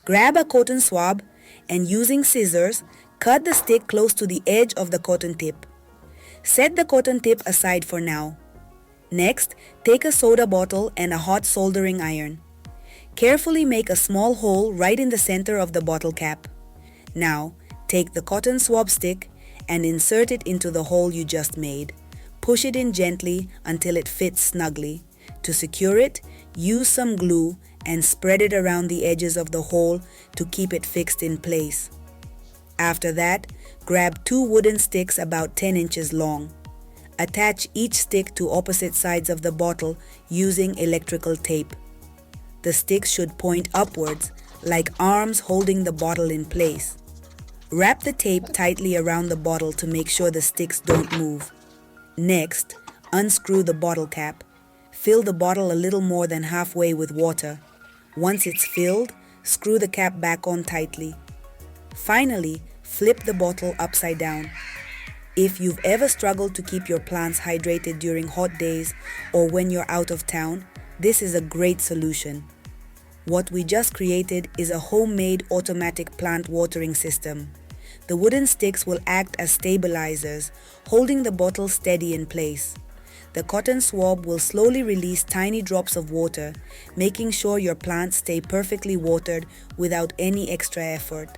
Grab a cotton swab and using scissors, cut the stick close to the edge of the cotton tip. Set the cotton tip aside for now. Next, take a soda bottle and a hot soldering iron. Carefully make a small hole right in the center of the bottle cap. Now, take the cotton swab stick and insert it into the hole you just made. Push it in gently until it fits snugly. To secure it, use some glue and spread it around the edges of the hole to keep it fixed in place. After that, grab 2 wooden sticks about 10 inches long. Attach each stick to opposite sides of the bottle using electrical tape. The sticks should point upwards, like arms holding the bottle in place. Wrap the tape tightly around the bottle to make sure the sticks don't move. Next, unscrew the bottle cap. Fill the bottle a little more than halfway with water. Once it's filled, screw the cap back on tightly. Finally, flip the bottle upside down. If you've ever struggled to keep your plants hydrated during hot days or when you're out of town, this is a great solution. What we just created is a homemade automatic plant watering system. The wooden sticks will act as stabilizers, holding the bottle steady in place. The cotton swab will slowly release tiny drops of water, making sure your plants stay perfectly watered without any extra effort.